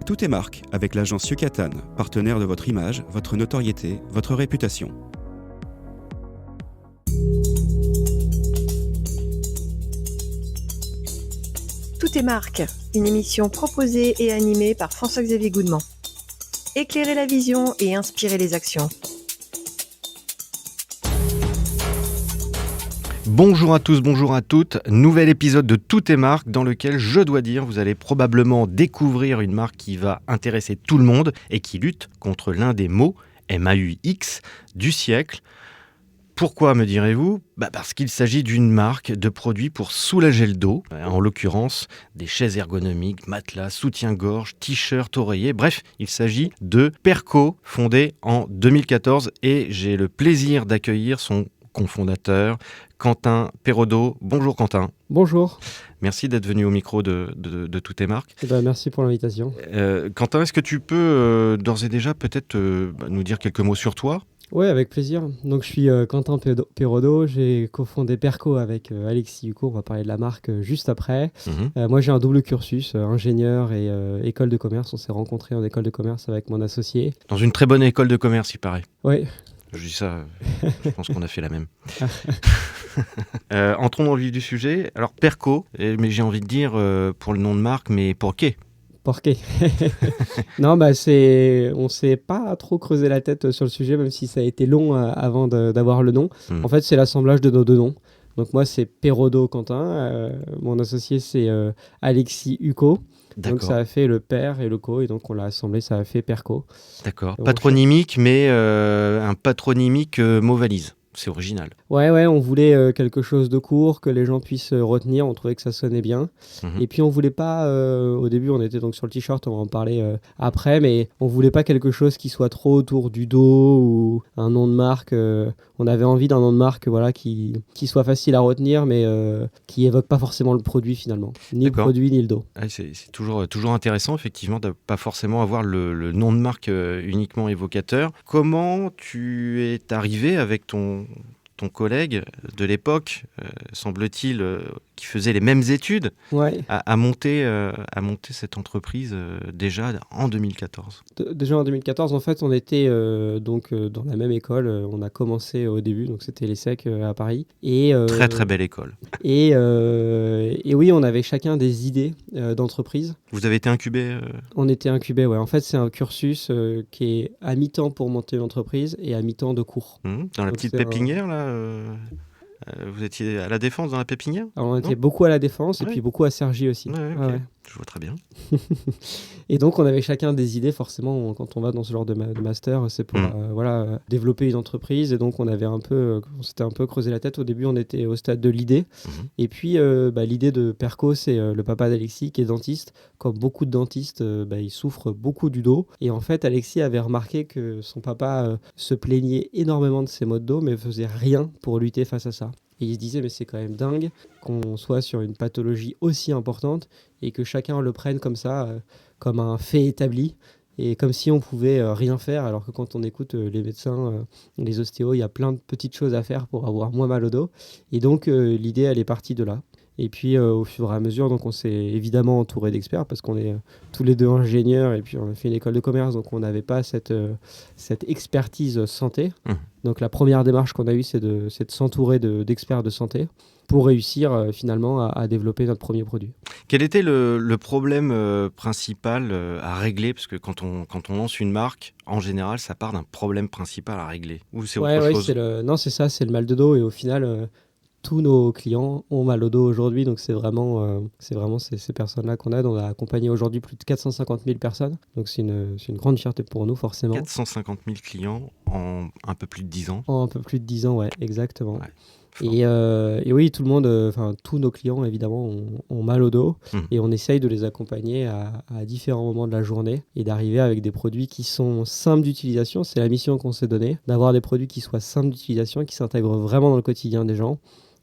Tout est marque avec l'agence Yucatan, partenaire de votre image, votre notoriété, votre réputation. Tout est marque, une émission proposée et animée par François-Xavier Goudemont. Éclairer la vision et inspirer les actions. Bonjour à tous, bonjour à toutes. Nouvel épisode de Tout est marque dans lequel, je dois dire, vous allez probablement découvrir une marque qui va intéresser tout le monde et qui lutte contre l'un des mots, MAUX, du siècle. Pourquoi, me direz-vous ? Parce qu'il s'agit d'une marque de produits pour soulager le dos, en l'occurrence des chaises ergonomiques, matelas, soutien-gorge, t-shirts, oreillers, bref, il s'agit de Perco, fondé en 2014 et j'ai le plaisir d'accueillir son cofondateur, Quentin Perrodeau. Bonjour Quentin. Bonjour. Merci d'être venu au micro de Tout est marque. Merci pour l'invitation. Quentin, est-ce que tu peux d'ores et déjà peut-être nous dire quelques mots sur toi ? Oui, avec plaisir. Donc, je suis Quentin Perrodeau. J'ai cofondé Perco avec Alexis Huco. On va parler de la marque juste après. Moi, j'ai un double cursus, ingénieur et école de commerce. On s'est rencontrés en école de commerce avec mon associé. Dans une très bonne école de commerce, il paraît. Oui. Je dis ça, je pense qu'on a fait la même. Entrons dans le vif du sujet. Alors, Perco, mais j'ai envie de dire pour le nom de marque, mais Porqué. Porqué. Non, on s'est pas trop creusé la tête sur le sujet, même si ça a été long avant d'avoir le nom. En fait, c'est l'assemblage de nos deux noms. Donc moi, c'est Perrodeau Quentin. Mon associé, c'est Alexis Huco. D'accord. Donc ça a fait le père et le co, et donc on l'a assemblé, ça a fait Perco. D'accord. Patronymique, mais un patronymique mot valise. C'est original. Ouais, on voulait quelque chose de court, que les gens puissent retenir, on trouvait que ça sonnait bien. Et puis on voulait pas, au début on était donc sur le t-shirt, on va en parler après, mais on voulait pas quelque chose qui soit trop autour du dos ou un nom de marque. On avait envie d'un nom de marque qui soit facile à retenir, mais qui évoque pas forcément le produit finalement. Ni D'accord. le produit, ni le dos. Ouais, c'est toujours intéressant effectivement de pas forcément avoir le nom de marque uniquement évocateur. Comment tu es arrivé avec ton collègue de l'époque, semble-t-il, qui faisait les mêmes études, Ouais. à monter cette entreprise déjà en 2014 ? Déjà en 2014, en fait, on était dans la même école. On a commencé au début, donc c'était l'ESSEC à Paris. Et, très très belle école. Et oui, on avait chacun des idées d'entreprise. Vous avez été incubé On était incubés, ouais. En fait, c'est un cursus qui est à mi-temps pour monter une entreprise et à mi-temps de cours. Dans la petite pépinière, là vous étiez à la Défense dans la pépinière ? Alors, on était beaucoup à la Défense et Ouais. puis beaucoup à Cergy aussi. Ouais, ok. Ouais. Je vois très bien. Et donc, on avait chacun des idées, forcément, quand on va dans ce genre de master, c'est pour développer une entreprise. Et donc, on s'était un peu creusé la tête. Au début, on était au stade de l'idée. Et puis, l'idée de Perco, c'est le papa d'Alexis qui est dentiste. Comme beaucoup de dentistes, il souffre beaucoup du dos. Et en fait, Alexis avait remarqué que son papa se plaignait énormément de ses maux de dos, mais faisait rien pour lutter face à ça. Et il se disait, mais c'est quand même dingue qu'on soit sur une pathologie aussi importante et que chacun le prenne comme ça, comme un fait établi, et comme si on pouvait rien faire, alors que quand on écoute les médecins, les ostéos, il y a plein de petites choses à faire pour avoir moins mal au dos. Et donc, l'idée, elle est partie de là. Et puis, au fur et à mesure, donc, on s'est évidemment entouré d'experts parce qu'on est tous les deux ingénieurs et puis on a fait une école de commerce, donc on n'avait pas cette expertise santé. Donc, la première démarche qu'on a eue, c'est de s'entourer d'experts de santé pour réussir finalement à développer notre premier produit. Quel était le problème principal à régler ? Parce que quand on lance une marque, en général, ça part d'un problème principal à régler. Ou c'est autre chose ? Non, c'est ça, c'est le mal de dos. Et au final, tous nos clients ont mal au dos aujourd'hui. Donc, c'est vraiment ces personnes-là qu'on aide. On a accompagné aujourd'hui plus de 450 000 personnes. Donc, c'est une grande fierté pour nous, forcément. 450 000 clients en un peu plus de 10 ans. En un peu plus de 10 ans, ouais, exactement. Ouais. Et oui, tout le monde, tous nos clients évidemment ont mal au dos et on essaye de les accompagner à différents moments de la journée et d'arriver avec des produits qui sont simples d'utilisation. C'est la mission qu'on s'est donnée, d'avoir des produits qui soient simples d'utilisation, qui s'intègrent vraiment dans le quotidien des gens,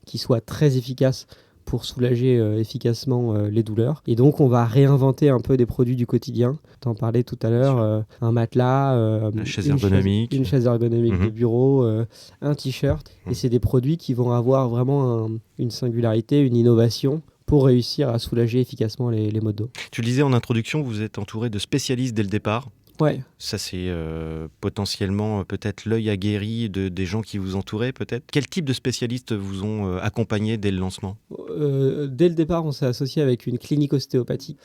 qui soient très efficaces pour soulager efficacement les douleurs. Et donc, on va réinventer un peu des produits du quotidien. T'en parlais tout à l'heure, un matelas, une chaise ergonomique de bureau, un t-shirt. Et c'est des produits qui vont avoir vraiment une singularité, une innovation pour réussir à soulager efficacement les maux de dos. Tu le disais en introduction, vous êtes entouré de spécialistes dès le départ. Ouais. Ça, c'est potentiellement peut-être l'œil aguerri des gens qui vous entouraient, peut-être. Quel type de spécialistes vous ont accompagné dès le lancement ? Dès le départ, on s'est associé avec une clinique ostéopathique.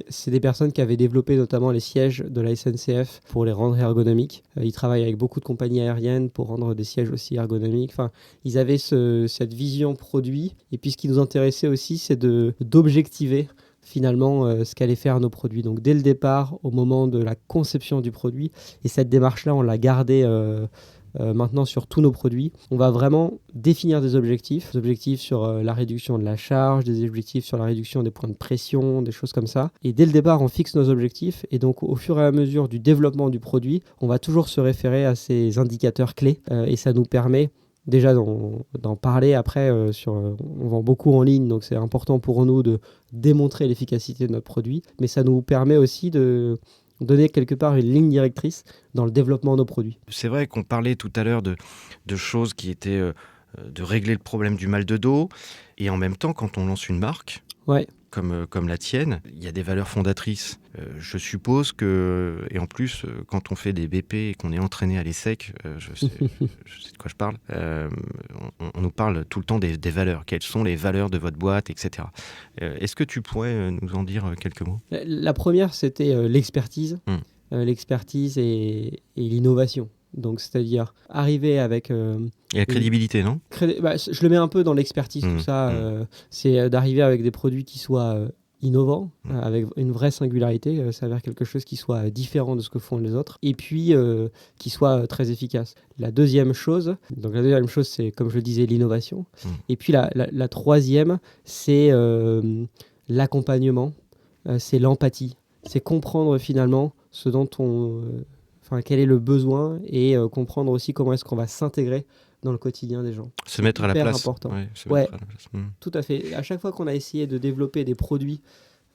C'est des personnes qui avaient développé notamment les sièges de la SNCF pour les rendre ergonomiques. Ils travaillent avec beaucoup de compagnies aériennes pour rendre des sièges aussi ergonomiques. Enfin, ils avaient cette vision produit. Et puis, ce qui nous intéressait aussi, c'est d'objectiver finalement ce qu'allaient faire nos produits. Donc dès le départ, au moment de la conception du produit, et cette démarche-là, on l'a gardée maintenant sur tous nos produits, on va vraiment définir des objectifs sur la réduction de la charge, des objectifs sur la réduction des points de pression, des choses comme ça. Et dès le départ, on fixe nos objectifs, et donc au fur et à mesure du développement du produit, on va toujours se référer à ces indicateurs clés, et ça nous permet déjà d'en parler après. On vend beaucoup en ligne, donc c'est important pour nous de démontrer l'efficacité de notre produit, mais ça nous permet aussi de donner quelque part une ligne directrice dans le développement de nos produits. C'est vrai qu'on parlait tout à l'heure de choses qui étaient de régler le problème du mal de dos, et en même temps, quand on lance une marque, ouais, comme la tienne, il y a des valeurs fondatrices. Je suppose que, et en plus, quand on fait des BP et qu'on est entraîné à l'ESSEC, je sais de quoi je parle, on nous parle tout le temps des valeurs. Quelles sont les valeurs de votre boîte, etc. Est-ce que tu pourrais nous en dire quelques mots ? La première, c'était l'expertise. L'expertise et l'innovation. Donc, c'est-à-dire arriver avec... et la crédibilité, non ? Je le mets un peu dans l'expertise, tout ça. C'est d'arriver avec des produits qui soient innovants, avec une vraie singularité, ça veut dire quelque chose qui soit différent de ce que font les autres, et puis qui soit très efficace. La deuxième chose, c'est, comme je le disais, l'innovation. Et puis la troisième, c'est l'accompagnement, c'est l'empathie. C'est comprendre finalement ce dont quel est le besoin, et comprendre aussi comment est-ce qu'on va s'intégrer dans le quotidien des gens. Se mettre à la place. Important. Mettre à la place. Tout à fait. À chaque fois qu'on a essayé de développer des produits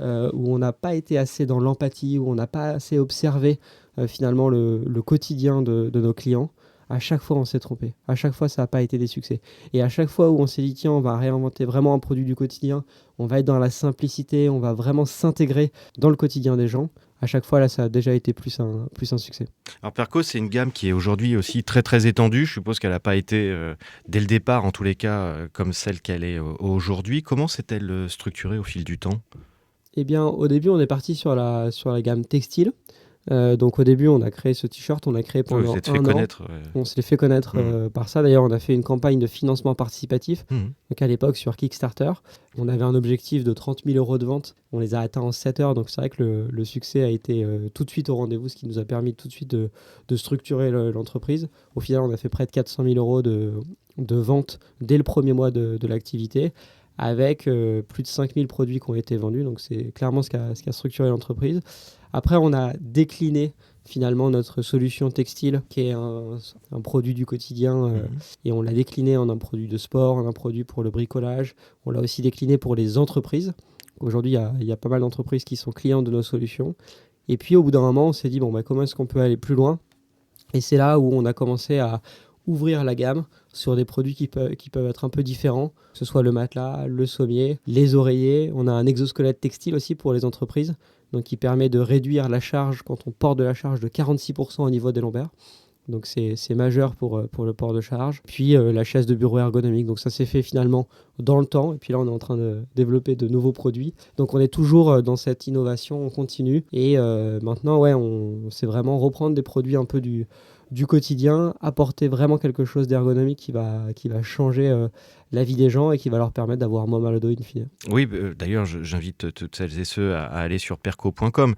où on n'a pas été assez dans l'empathie, où on n'a pas assez observé finalement le quotidien de nos clients, à chaque fois on s'est trompé. À chaque fois ça n'a pas été des succès. Et à chaque fois où on s'est dit tiens, on va réinventer vraiment un produit du quotidien, on va être dans la simplicité, on va vraiment s'intégrer dans le quotidien des gens, à chaque fois, là, ça a déjà été plus un succès. Alors Perco, c'est une gamme qui est aujourd'hui aussi très très étendue. Je suppose qu'elle n'a pas été, dès le départ, en tous les cas, comme celle qu'elle est aujourd'hui. Comment s'est-elle structurée au fil du temps ? Eh bien, au début, on est parti sur la gamme textile. Donc au début, on a créé ce t-shirt, on l'a créé pendant un an. On s'est fait connaître par ça. D'ailleurs, on a fait une campagne de financement participatif, donc à l'époque sur Kickstarter. On avait un objectif de 30 000 € de vente. On les a atteints en 7 heures, donc c'est vrai que le succès a été tout de suite au rendez-vous, ce qui nous a permis tout de suite de structurer l'entreprise. Au final, on a fait près de 400 000 € de vente dès le premier mois de l'activité, avec plus de 5000 produits qui ont été vendus. Donc c'est clairement ce qui a structuré l'entreprise. Après, on a décliné finalement notre solution textile, qui est un produit du quotidien, et on l'a décliné en un produit de sport, en un produit pour le bricolage. On l'a aussi décliné pour les entreprises. Aujourd'hui, il y a pas mal d'entreprises qui sont clientes de nos solutions. Et puis, au bout d'un moment, on s'est dit, comment est-ce qu'on peut aller plus loin ? Et c'est là où on a commencé à ouvrir la gamme sur des produits qui peuvent être un peu différents, que ce soit le matelas, le sommier, les oreillers. On a un exosquelette textile aussi pour les entreprises, donc qui permet de réduire la charge quand on porte de la charge de 46% au niveau des lombaires. Donc c'est majeur pour le port de charge. Puis la chaise de bureau ergonomique, donc ça s'est fait finalement dans le temps. Et puis là, on est en train de développer de nouveaux produits. Donc on est toujours dans cette innovation, on continue. Et maintenant, c'est vraiment reprendre des produits un peu du quotidien, apporter vraiment quelque chose d'ergonomique qui va changer la vie des gens et qui va leur permettre d'avoir moins mal au dos in fine. Oui, d'ailleurs, j'invite toutes celles et ceux à aller sur perco.com,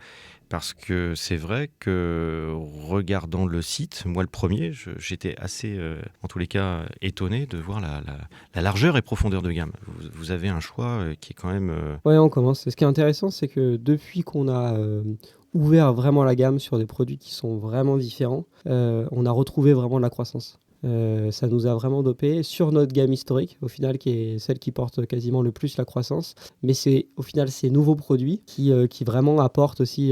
parce que c'est vrai que, regardant le site, moi le premier, j'étais assez, en tous les cas, étonné de voir la largeur et profondeur de gamme. Vous avez un choix qui est quand même... Oui, on commence. Ce qui est intéressant, c'est que depuis qu'on a... ouvert vraiment la gamme sur des produits qui sont vraiment différents, on a retrouvé vraiment de la croissance. Ça nous a vraiment dopé sur notre gamme historique, au final, qui est celle qui porte quasiment le plus la croissance. Mais c'est au final ces nouveaux produits qui vraiment apportent aussi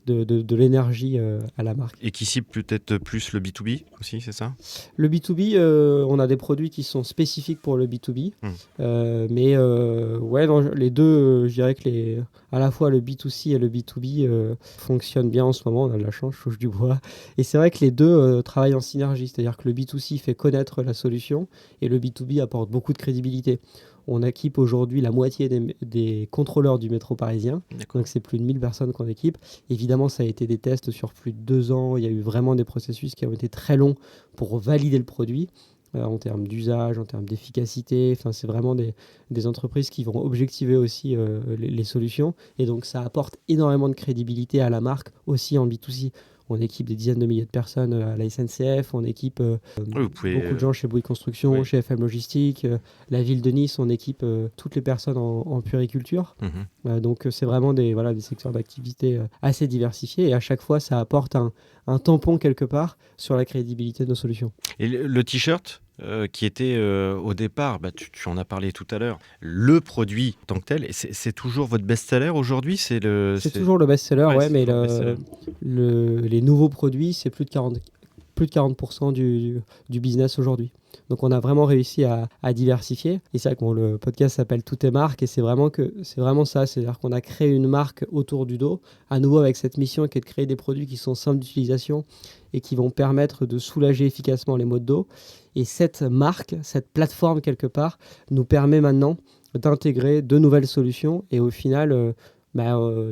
de l'énergie à la marque. Et qui cible peut-être plus le B2B aussi, c'est ça? Le B2B, on a des produits qui sont spécifiques pour le B2B, mais les deux, je dirais que à la fois le B2C et le B2B fonctionnent bien en ce moment. On a de la chance, je touche du bois. Et c'est vrai que les deux travaillent en synergie, c'est-à-dire que le B2C fait connaître la solution et le B2B apporte beaucoup de crédibilité. On équipe aujourd'hui la moitié des contrôleurs du métro parisien. D'accord. Donc c'est plus de 1000 personnes qu'on équipe. Évidemment, ça a été des tests sur plus de 2 ans. Il y a eu vraiment des processus qui ont été très longs pour valider le produit en termes d'usage, en termes d'efficacité. Enfin, c'est vraiment des entreprises qui vont objectiver aussi les solutions. Et donc ça apporte énormément de crédibilité à la marque aussi en B2C. On équipe des dizaines de milliers de personnes à la SNCF, on équipe beaucoup de gens chez Bouygues Construction, chez FM Logistique, la ville de Nice, on équipe toutes les personnes en puériculture. Donc c'est vraiment des secteurs d'activité assez diversifiés et à chaque fois ça apporte un tampon quelque part sur la crédibilité de nos solutions. Et le t-shirt qui était au départ, tu en as parlé tout à l'heure, le produit en tant que tel, c'est toujours votre best-seller aujourd'hui? C'est toujours le best-seller, mais les nouveaux produits, c'est plus de 40% du business aujourd'hui. Donc on a vraiment réussi à diversifier. Et c'est vrai que le podcast s'appelle Tout est marque et c'est vraiment ça. C'est-à-dire qu'on a créé une marque autour du dos, à nouveau avec cette mission qui est de créer des produits qui sont simples d'utilisation et qui vont permettre de soulager efficacement les maux de dos. Et cette marque, cette plateforme quelque part, nous permet maintenant d'intégrer de nouvelles solutions. Et au final,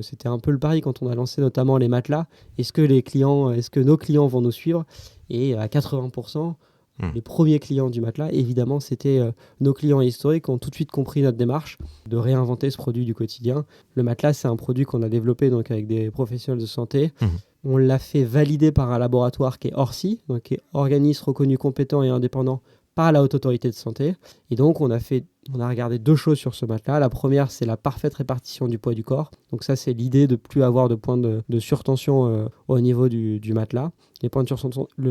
c'était un peu le pari quand on a lancé notamment les matelas. Est-ce que nos clients vont nous suivre? Et à 80%, les premiers clients du matelas, évidemment, c'était nos clients historiques qui ont tout de suite compris notre démarche de réinventer ce produit du quotidien. Le matelas, c'est un produit qu'on a développé donc, avec des professionnels de santé. On l'a fait valider par un laboratoire qui est ORSI, donc qui est organisme reconnu compétent et indépendant par la Haute Autorité de Santé. Et donc, on a regardé 2 choses sur ce matelas. La première, c'est la parfaite répartition du poids du corps. Donc ça, c'est l'idée de ne plus avoir de point de surtension au niveau du matelas. Le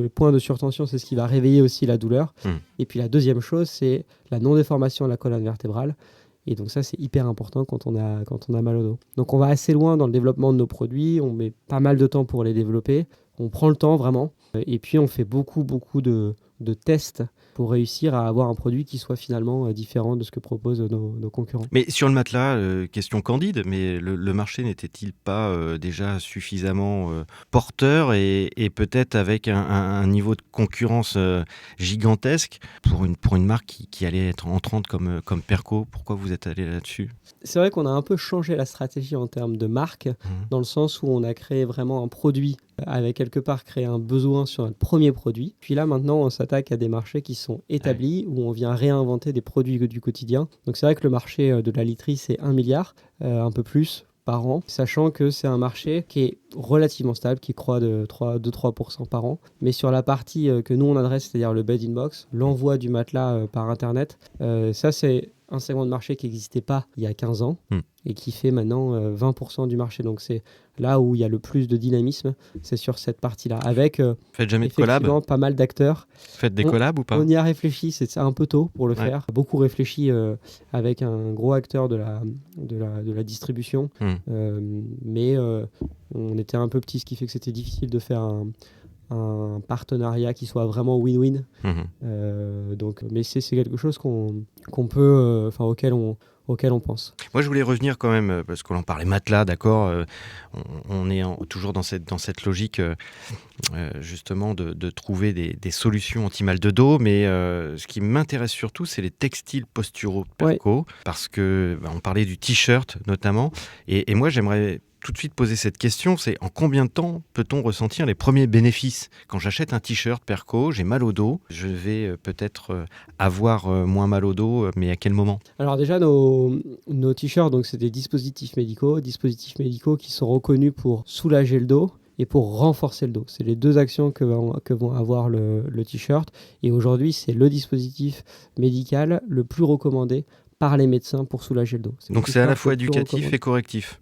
point de surtension, c'est ce qui va réveiller aussi la douleur. Et puis la deuxième chose, c'est la non-déformation de la colonne vertébrale. Et donc ça, c'est hyper important quand on a mal au dos. Donc on va assez loin dans le développement de nos produits. On met pas mal de temps pour les développer. On prend le temps vraiment. Et puis on fait beaucoup de tests pour réussir à avoir un produit qui soit finalement différent de ce que proposent nos concurrents. Mais sur le matelas, question candide, mais le marché n'était-il pas déjà suffisamment porteur et peut-être avec un niveau de concurrence gigantesque pour une marque qui allait être entrante comme Perco? Pourquoi vous êtes allé là-dessus? C'est vrai qu'on a un peu changé la stratégie en termes de marque, dans le sens où on a créé vraiment un produit, avait quelque part créé un besoin sur notre premier produit. Puis là, maintenant, on s'attaque à des marchés qui sont établis, où on vient réinventer des produits du quotidien. Donc c'est vrai que le marché de la literie, c'est 1 milliard, un peu plus par an, sachant que c'est un marché qui est relativement stable, qui croît de 2-3% par an. Mais sur la partie que nous, on adresse, c'est-à-dire le bed-in-box, l'envoi du matelas par Internet, ça, c'est un segment de marché qui n'existait pas il y a 15 ans et qui fait maintenant 20% du marché. Donc c'est là où il y a le plus de dynamisme, c'est sur cette partie-là. Avec Faites jamais de collab? Pas mal d'acteurs. Faites des collabs ou pas? On y a réfléchi, c'est un peu tôt pour le faire. Beaucoup réfléchi avec un gros acteur de la distribution. Mais on était un peu petit, ce qui fait que c'était difficile de faire un partenariat qui soit vraiment win-win. Mais c'est quelque chose qu'on peut, auquel on pense. Moi, je voulais revenir quand même, parce qu'on en parlait matelas, d'accord, on est toujours dans cette logique justement de trouver des solutions anti-mal de dos, mais ce qui m'intéresse surtout, c'est les textiles posturaux Perco, parce que on parlait du t-shirt notamment, et moi, j'aimerais tout de suite poser cette question, c'est en combien de temps peut-on ressentir les premiers bénéfices? Quand j'achète un t-shirt Perco, j'ai mal au dos, je vais peut-être avoir moins mal au dos, mais à quel moment? Alors déjà, nos t-shirts, donc c'est des dispositifs médicaux qui sont reconnus pour soulager le dos et pour renforcer le dos. C'est les 2 actions que vont avoir le t-shirt. Et aujourd'hui, c'est le dispositif médical le plus recommandé par les médecins pour soulager le dos. Donc c'est à la fois éducatif et correctif?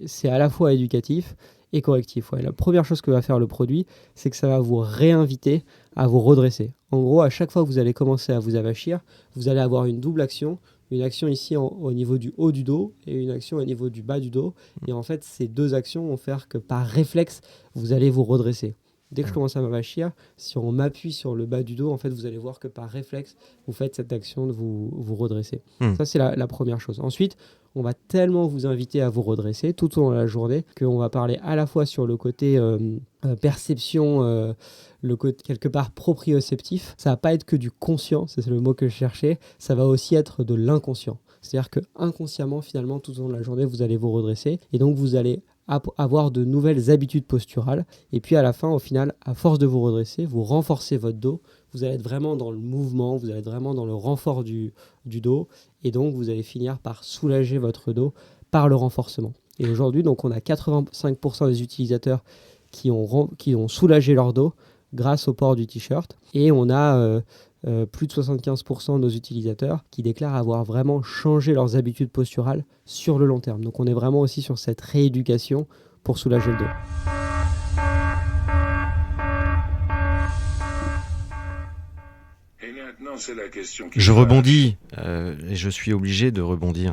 C'est à la fois éducatif et correctif. La première chose que va faire le produit, c'est que ça va vous réinviter à vous redresser. En gros, à chaque fois que vous allez commencer à vous avachir, vous allez avoir une double action, une action ici au niveau du haut du dos et une action au niveau du bas du dos. Et en fait, ces deux actions vont faire que par réflexe, vous allez vous redresser. Dès que je commence à m'avachir, si on m'appuie sur le bas du dos, en fait, vous allez voir que par réflexe, vous faites cette action de vous redresser. Ça, c'est la première chose. Ensuite, on va tellement vous inviter à vous redresser tout au long de la journée qu'on va parler à la fois sur le côté perception, le côté quelque part proprioceptif. Ça va pas être que du conscient, c'est le mot que je cherchais. Ça va aussi être de l'inconscient. C'est-à-dire que inconsciemment, finalement, tout au long de la journée, vous allez vous redresser et donc vous allez avoir de nouvelles habitudes posturales. Et puis à la fin, au final, à force de vous redresser, vous renforcez votre dos. Vous allez être vraiment dans le mouvement, vous allez être vraiment dans le renfort du dos. Et donc, vous allez finir par soulager votre dos par le renforcement. Et aujourd'hui, donc, on a 85% des utilisateurs qui ont soulagé leur dos grâce au port du t-shirt. Et on a plus de 75% de nos utilisateurs qui déclarent avoir vraiment changé leurs habitudes posturales sur le long terme. Donc on est vraiment aussi sur cette rééducation pour soulager le dos. Et maintenant, c'est la question Je rebondis, et je suis obligé de rebondir.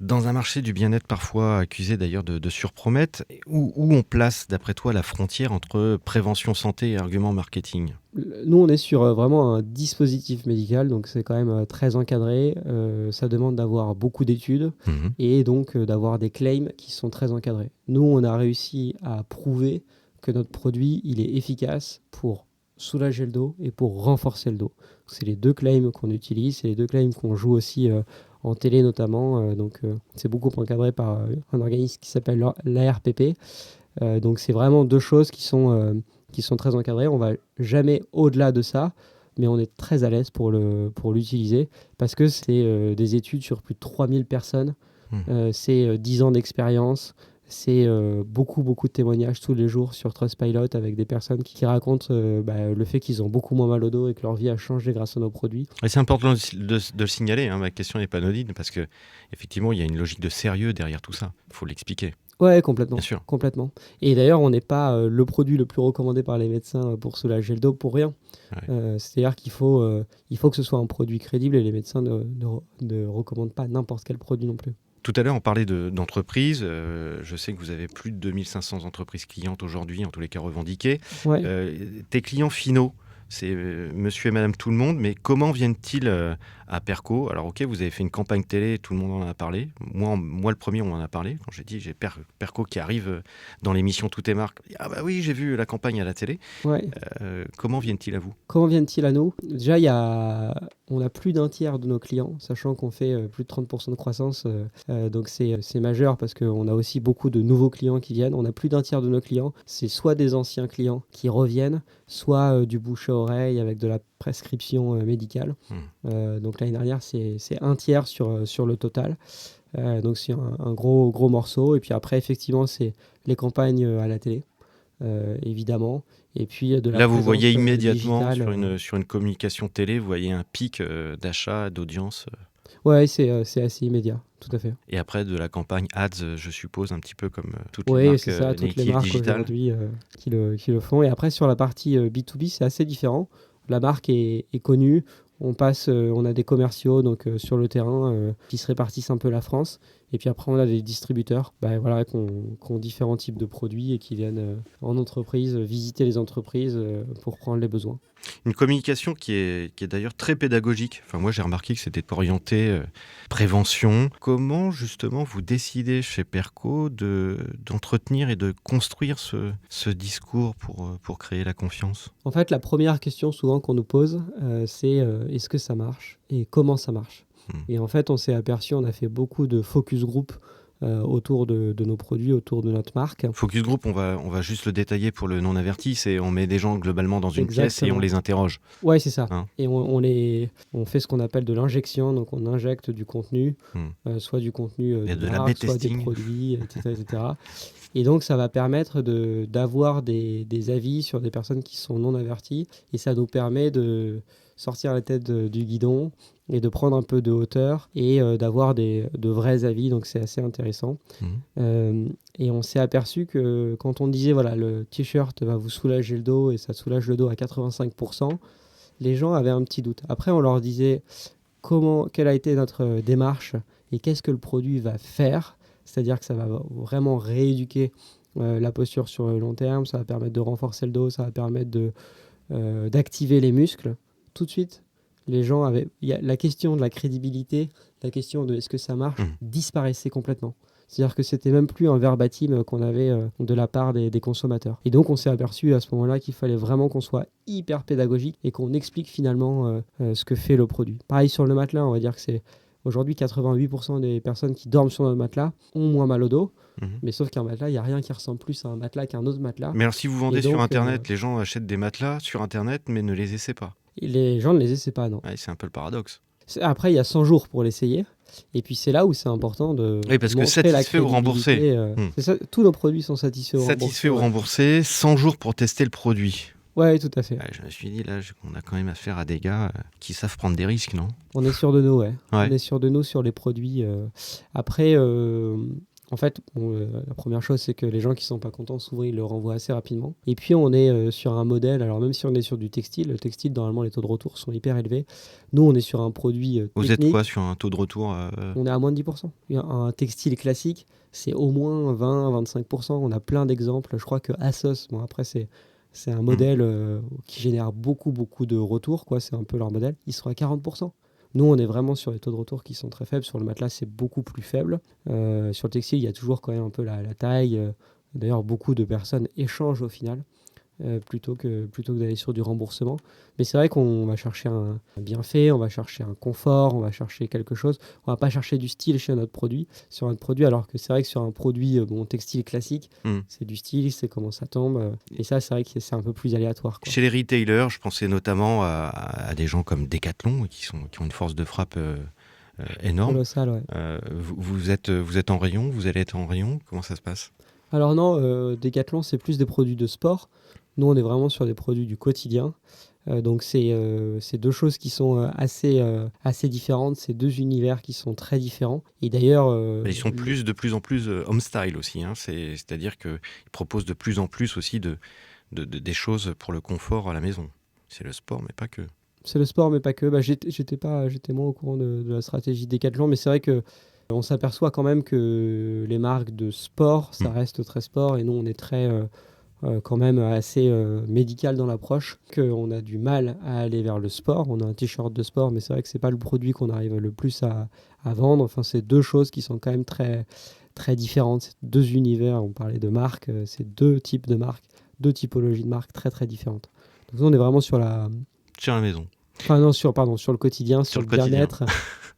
Dans un marché du bien-être parfois accusé d'ailleurs de surpromettre, où on place d'après toi la frontière entre prévention santé et argument marketing ? Nous, on est sur vraiment un dispositif médical, donc c'est quand même très encadré. Ça demande d'avoir beaucoup d'études et donc d'avoir des claims qui sont très encadrés. Nous, on a réussi à prouver que notre produit, il est efficace pour soulager le dos et pour renforcer le dos. C'est les deux claims qu'on utilise, c'est les deux claims qu'on joue aussi en télé notamment. Donc c'est beaucoup encadré par un organisme qui s'appelle l'ARPP. Donc c'est vraiment deux choses qui sont très encadrées. On va jamais au-delà de ça, mais on est très à l'aise pour l'utiliser parce que c'est des études sur plus de 3000 personnes. C'est 10 ans d'expérience. C'est beaucoup de témoignages tous les jours sur Trustpilot avec des personnes qui racontent le fait qu'ils ont beaucoup moins mal au dos et que leur vie a changé grâce à nos produits. Et c'est important de le signaler, hein, ma question n'est pas anodine parce qu'effectivement, il y a une logique de sérieux derrière tout ça. Il faut l'expliquer. Ouais, complètement. Bien sûr. Complètement. Et d'ailleurs, on n'est pas le produit le plus recommandé par les médecins pour soulager le dos pour rien. Ouais. C'est-à-dire qu'il faut que ce soit un produit crédible et les médecins ne recommandent pas n'importe quel produit non plus. Tout à l'heure, on parlait d'entreprises. Je sais que vous avez plus de 2500 entreprises clientes aujourd'hui, en tous les cas revendiquées. Ouais. Tes clients finaux, c'est monsieur et madame tout le monde, mais comment viennent-ils à Perco ? Alors ok, vous avez fait une campagne télé, tout le monde en a parlé. Moi le premier, on en a parlé. Quand j'ai dit, j'ai Perco qui arrive dans l'émission Tout est marque. Ah bah oui, j'ai vu la campagne à la télé. Ouais. Comment viennent-ils à vous ? Comment viennent-ils à nous ? Déjà, on a plus d'un tiers de nos clients, sachant qu'on fait plus de 30% de croissance. Donc c'est majeur parce qu'on a aussi beaucoup de nouveaux clients qui viennent. On a plus d'un tiers de nos clients. C'est soit des anciens clients qui reviennent, soit du bouche à oreille avec de la prescription médicale. Donc l'année dernière, c'est un tiers sur le total. Donc c'est un gros morceau. Et puis après, effectivement, c'est les campagnes à la télé, évidemment. Et puis de la Là, vous voyez immédiatement digitale, sur une communication télé, vous voyez un pic d'achat, d'audience. Ouais, c'est assez immédiat, tout à fait. Et après, de la campagne ads, je suppose, un petit peu comme toutes les marques, c'est ça, toutes les marques digitales. aujourd'hui qui le font. Et après, sur la partie B2B, c'est assez différent. La marque est connue. On a des commerciaux donc, sur le terrain qui se répartissent un peu la France. Et puis après, on a des distributeurs qui ont différents types de produits et qui viennent en entreprise visiter les entreprises pour prendre les besoins. Une communication qui est d'ailleurs très pédagogique. Enfin, moi, j'ai remarqué que c'était orienté prévention. Comment, justement, vous décidez chez Perco d'entretenir et de construire ce discours pour créer la confiance ? En fait, la première question souvent qu'on nous pose, c'est est-ce que ça marche et comment ça marche ? Et en fait, on s'est aperçu, on a fait beaucoup de focus group autour de nos produits, autour de notre marque. Focus group, on va juste le détailler pour le non-averti, c'est on met des gens globalement dans une pièce et on les interroge. Ouais, c'est ça. Hein. Et on fait ce qu'on appelle de l'injection, donc on injecte du contenu, soit du contenu de marque, soit des produits, etc. Et donc, ça va permettre d'avoir des avis sur des personnes qui sont non averties, et ça nous permet de sortir la tête du guidon et de prendre un peu de hauteur et d'avoir de vrais avis, donc c'est assez intéressant. Et on s'est aperçu que quand on disait voilà, le t-shirt va vous soulager le dos et ça soulage le dos à 85%, les gens avaient un petit doute. Après, on leur disait quelle a été notre démarche et qu'est-ce que le produit va faire. C'est-à-dire que ça va vraiment rééduquer la posture sur le long terme, ça va permettre de renforcer le dos, ça va permettre d'activer les muscles. Tout de suite, la question de la crédibilité, la question de est-ce que ça marche, disparaissait complètement. C'est-à-dire que c'était même plus un verbatim qu'on avait de la part des consommateurs. Et donc on s'est aperçu à ce moment-là qu'il fallait vraiment qu'on soit hyper pédagogique et qu'on explique finalement ce que fait le produit. Pareil sur le matelas, on va dire que c'est aujourd'hui 88% des personnes qui dorment sur notre matelas ont moins mal au dos. Mais sauf qu'un matelas, il n'y a rien qui ressemble plus à un matelas qu'un autre matelas. Mais alors si vous vendez Et donc, sur Internet, les gens achètent des matelas sur Internet mais ne les essaient pas. Et les gens ne les essaient pas, non. Ouais, c'est un peu le paradoxe. Après, il y a 100 jours pour l'essayer. Et puis c'est là où c'est important de Oui, parce que montrer la satisfait ou remboursé. crédibilité. C'est ça, tous nos produits sont satisfaits ou remboursés. Satisfait ou remboursé, 100 jours pour tester le produit. Ouais, tout à fait. Ouais, je me suis dit, là, on a quand même affaire à des gars qui savent prendre des risques, non ? On est sûr de nous, ouais. Ouais. On est sûr de nous sur les produits. Après, en fait, la première chose, c'est que les gens qui ne sont pas contents, souvent, ils le renvoient assez rapidement. Et puis, on est sur un modèle, alors même si on est sur du textile, le textile, normalement, les taux de retour sont hyper élevés. Nous, on est sur un produit Vous technique. êtes quoi sur un taux de retour On est à moins de 10%. Un textile classique, c'est au moins 20-25%. On a plein d'exemples. Je crois que Asos, bon, après, c'est un modèle qui génère beaucoup de retours, quoi. C'est un peu leur modèle. Ils sont à 40%. Nous, on est vraiment sur les taux de retour qui sont très faibles. Sur le matelas, c'est beaucoup plus faible. Sur le textile, il y a toujours quand même un peu la taille. D'ailleurs, beaucoup de personnes échangent au final plutôt que d'aller sur du remboursement. Mais c'est vrai qu'on va chercher un bienfait, on va chercher un confort, on va chercher quelque chose. On va pas chercher du style sur notre produit, alors que c'est vrai que sur un produit textile classique, c'est du style, c'est comment ça tombe. Et ça, c'est vrai que c'est un peu plus aléatoire, quoi. Chez les retailers, je pensais notamment à des gens comme Decathlon qui ont une force de frappe énorme. Colossal, ouais. Vous êtes en rayon, vous allez être en rayon, comment ça se passe ? Alors non, Decathlon, c'est plus des produits de sport. Nous, on est vraiment sur des produits du quotidien. Donc, c'est deux choses qui sont assez différentes. C'est deux univers qui sont très différents. Et d'ailleurs... Ils sont de plus en plus home style aussi. Hein. C'est-à-dire qu'ils proposent de plus en plus aussi des choses pour le confort à la maison. C'est le sport, mais pas que. C'est le sport, mais pas que. J'étais moins au courant de la stratégie Decathlon, mais c'est vrai que on s'aperçoit quand même que les marques de sport, ça reste très sport. Et nous, on est très... quand même assez médical dans l'approche, qu'on a du mal à aller vers le sport. On a un t-shirt de sport, mais c'est vrai que c'est pas le produit qu'on arrive le plus à vendre. Enfin, c'est deux choses qui sont quand même très, très différentes. C'est deux univers, on parlait de marques, c'est deux types de marques, deux typologies de marques très très différentes. Donc on est vraiment sur la maison. Enfin non, sur le quotidien, sur le bien-être,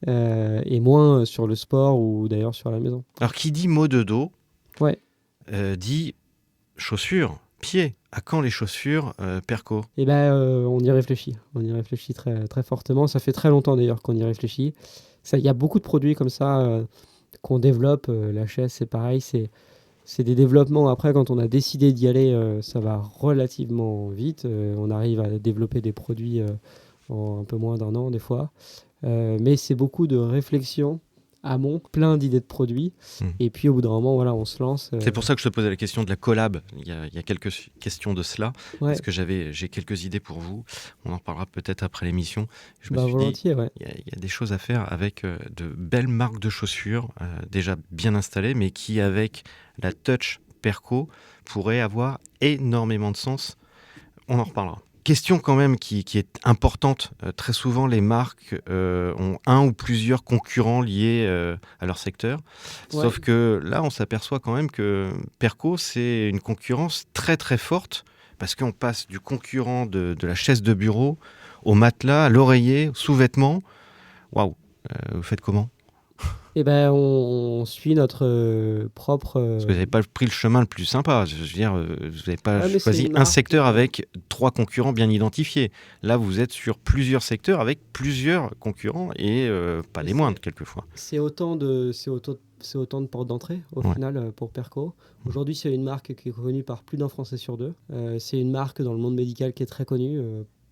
et moins sur le sport ou d'ailleurs sur la maison. Alors qui dit mot de dos, ouais. Dit chaussures, pieds. À quand les chaussures Perco ? Eh ben, on y réfléchit. On y réfléchit très, très fortement. Ça fait très longtemps d'ailleurs qu'on y réfléchit. Il y a beaucoup de produits comme ça qu'on développe. La chaise, c'est pareil. C'est des développements. Après, quand on a décidé d'y aller, ça va relativement vite. On arrive à développer des produits en un peu moins d'1 an des fois. Mais c'est beaucoup de réflexion amont, plein d'idées de produits, et puis au bout d'un moment, voilà, on se lance. C'est pour ça que je te posais la question de la collab. Il y a quelques questions de cela, parce que j'ai quelques idées pour vous. On en parlera peut-être après l'émission. Je me suis volontiers, dit, ouais. il y a des choses à faire avec de belles marques de chaussures, déjà bien installées, mais qui, avec la touch Perco, pourraient avoir énormément de sens. On en reparlera. Question quand même qui est importante. Très souvent, les marques ont un ou plusieurs concurrents liés à leur secteur. Ouais. Sauf que là, on s'aperçoit quand même que Perco, c'est une concurrence très très forte parce qu'on passe du concurrent de la chaise de bureau au matelas, à l'oreiller, au sous-vêtement. Waouh, vous faites comment ? Eh ben, on suit notre propre... Parce que vous n'avez pas pris le chemin le plus sympa. Je veux dire, vous n'avez pas choisi un secteur avec 3 concurrents bien identifiés. Là, vous êtes sur plusieurs secteurs avec plusieurs concurrents et pas les moindres, quelquefois. C'est autant de portes d'entrée, au final, pour Perco. Aujourd'hui, c'est une marque qui est connue par plus d'un Français sur 2. C'est une marque dans le monde médical qui est très connue.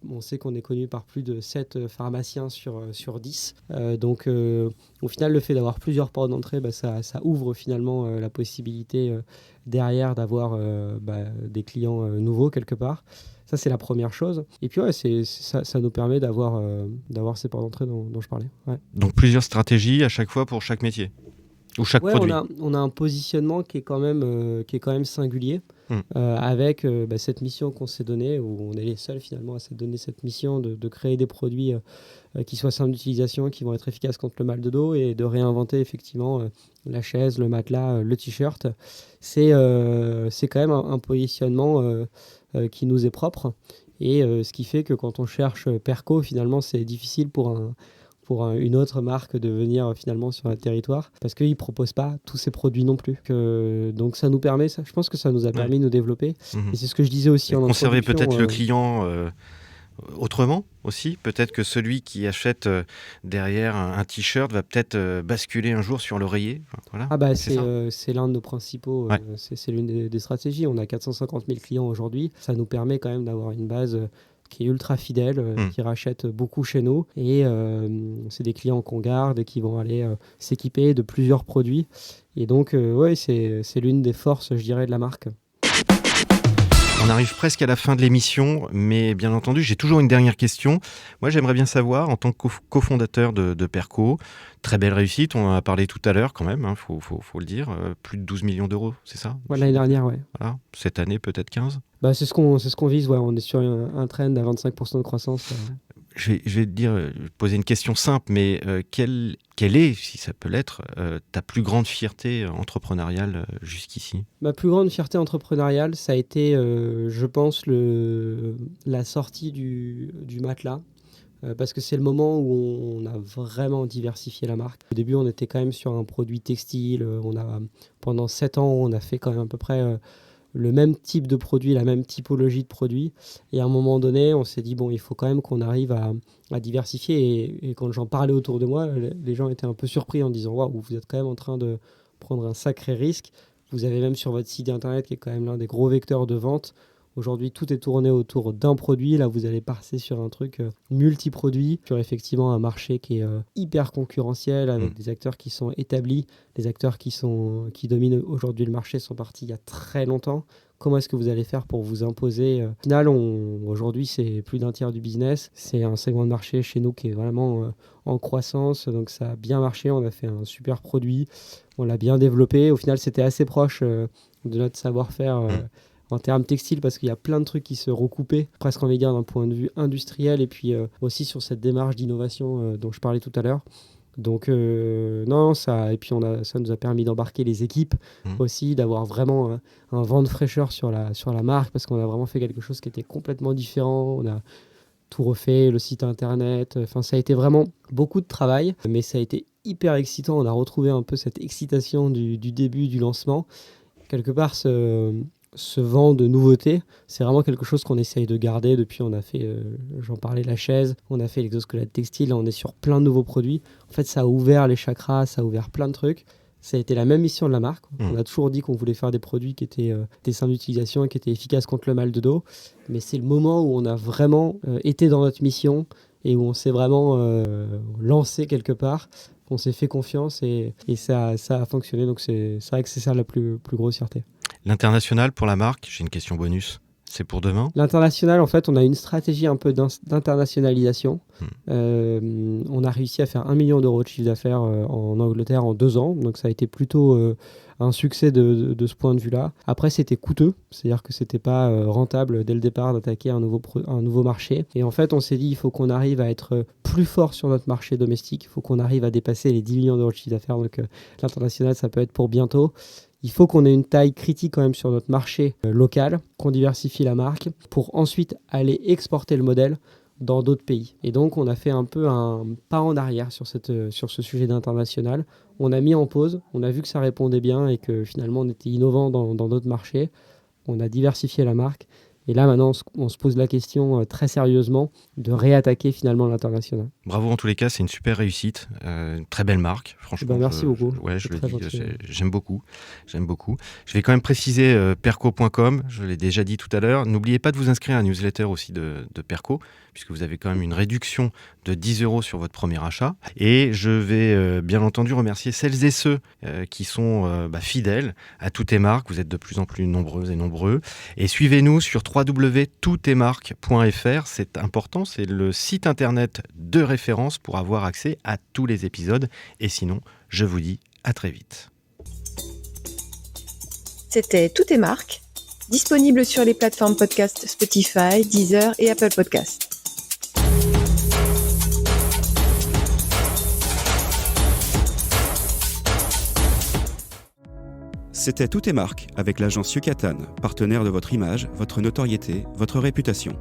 On sait qu'on est connu par plus de 7 pharmaciens sur 10. Donc, au final, le fait d'avoir plusieurs portes d'entrée, ça ouvre finalement la possibilité derrière d'avoir des clients nouveaux quelque part. Ça, c'est la première chose. Et puis, ça nous permet d'avoir ces portes d'entrée dont je parlais. Ouais. Donc plusieurs stratégies à chaque fois pour chaque métier ou chaque produit. On a un positionnement qui est quand même singulier. Avec cette mission qu'on s'est donnée, où on est les seuls finalement à se donner cette mission de créer des produits qui soient simples d'utilisation, qui vont être efficaces contre le mal de dos et de réinventer effectivement la chaise, le matelas, le t-shirt. C'est quand même un positionnement qui nous est propre et ce qui fait que quand on cherche Perco, finalement c'est difficile pour une autre marque de venir finalement sur un territoire parce qu'ils ne proposent pas tous ces produits non plus. Donc ça nous permet, je pense que ça nous a permis de nous développer. Et c'est ce que je disais aussi en introduction. Conserver peut-être le client autrement aussi. Peut-être que celui qui achète derrière un t-shirt va peut-être basculer un jour sur l'oreiller. Voilà, c'est l'un de nos principaux, c'est l'une des stratégies. On a 450 000 clients aujourd'hui. Ça nous permet quand même d'avoir une base qui est ultra fidèle, qui rachètent beaucoup chez nous. Et c'est des clients qu'on garde et qui vont aller s'équiper de plusieurs produits. Et donc, c'est l'une des forces, je dirais, de la marque. On arrive presque à la fin de l'émission, mais bien entendu, j'ai toujours une dernière question. Moi, j'aimerais bien savoir, en tant que cofondateur de Perco, très belle réussite, on en a parlé tout à l'heure quand même, faut le dire, plus de 12 millions d'euros, c'est ça ? L'année dernière, ouais. Voilà. Cette année, peut-être 15 ? C'est ce qu'on vise, on est sur un trend à 25% de croissance. Je vais te poser une question simple, mais quelle est, si ça peut l'être, ta plus grande fierté entrepreneuriale jusqu'ici ? Ma plus grande fierté entrepreneuriale, ça a été, je pense, la sortie du matelas. Parce que c'est le moment où on a vraiment diversifié la marque. Au début, on était quand même sur un produit textile. Pendant 7 ans, on a fait quand même à peu près le même type de produit, la même typologie de produit. Et à un moment donné, on s'est dit, il faut quand même qu'on arrive à diversifier. Et quand j'en parlais autour de moi, les gens étaient un peu surpris en disant, waouh, vous êtes quand même en train de prendre un sacré risque. Vous avez même sur votre site internet, qui est quand même l'un des gros vecteurs de vente, aujourd'hui, tout est tourné autour d'un produit. Là, vous allez passer sur un truc multi-produit, sur effectivement un marché qui est hyper concurrentiel, avec des acteurs qui sont établis, des acteurs qui dominent aujourd'hui le marché sont partis il y a très longtemps. Comment est-ce que vous allez faire pour vous imposer ? Au final, aujourd'hui, c'est plus d'un tiers du business. C'est un segment de marché chez nous qui est vraiment en croissance. Donc, ça a bien marché. On a fait un super produit. On l'a bien développé. Au final, c'était assez proche de notre savoir-faire en termes textiles, parce qu'il y a plein de trucs qui se recoupaient, presque envie de dire d'un point de vue industriel, et puis aussi sur cette démarche d'innovation dont je parlais tout à l'heure. Donc et puis ça nous a permis d'embarquer les équipes aussi, d'avoir vraiment un vent de fraîcheur sur la marque, parce qu'on a vraiment fait quelque chose qui était complètement différent. On a tout refait, le site internet, ça a été vraiment beaucoup de travail, mais ça a été hyper excitant. On a retrouvé un peu cette excitation du début du lancement. Quelque part, ce vent de nouveauté, c'est vraiment quelque chose qu'on essaye de garder. Depuis, on a fait, j'en parlais, la chaise, on a fait l'exosquelette textile, là on est sur plein de nouveaux produits. En fait, ça a ouvert les chakras, ça a ouvert plein de trucs. Ça a été la même mission de la marque. On a toujours dit qu'on voulait faire des produits qui étaient des simples d'utilisation et qui étaient efficaces contre le mal de dos. Mais c'est le moment où on a vraiment été dans notre mission et où on s'est vraiment lancé quelque part. On s'est fait confiance et ça a fonctionné. Donc c'est vrai que c'est ça la plus grosse fierté. L'international pour la marque, j'ai une question bonus. C'est pour demain ? L'international, en fait, on a une stratégie un peu d'internationalisation. On a réussi à faire 1 million d'euros de chiffre d'affaires en Angleterre en 2 ans. Donc ça a été plutôt un succès de ce point de vue-là. Après, c'était coûteux. C'est-à-dire que c'était pas rentable dès le départ d'attaquer un nouveau marché. Et en fait, on s'est dit, il faut qu'on arrive à être plus fort sur notre marché domestique. Il faut qu'on arrive à dépasser les 10 millions d'euros de chiffre d'affaires. Donc l'international, ça peut être pour bientôt. Il faut qu'on ait une taille critique quand même sur notre marché local, qu'on diversifie la marque pour ensuite aller exporter le modèle dans d'autres pays. Et donc, on a fait un peu un pas en arrière sur ce sujet d'international. On a mis en pause, on a vu que ça répondait bien et que finalement, on était innovant dans d'autres marchés. On a diversifié la marque. Et là, maintenant, on se pose la question très sérieusement de réattaquer finalement l'international. Bravo en tous les cas, c'est une super réussite, une très belle marque, franchement. Merci beaucoup. Je le dis, j'aime beaucoup. Je vais quand même préciser perco.com, je l'ai déjà dit tout à l'heure. N'oubliez pas de vous inscrire à la newsletter aussi de Perco, puisque vous avez quand même une réduction de 10 € sur votre premier achat. Et je vais bien entendu remercier celles et ceux qui sont fidèles à toutes les marques. Vous êtes de plus en plus nombreuses et nombreux. Et suivez-nous sur www.toutetmarques.fr. C'est important, c'est le site internet de référence pour avoir accès à tous les épisodes. Et sinon, je vous dis à très vite. C'était Tout est marque, disponible sur les plateformes podcast Spotify, Deezer et Apple Podcasts. C'était Tout est marque avec l'agence Yucatan, partenaire de votre image, votre notoriété, votre réputation.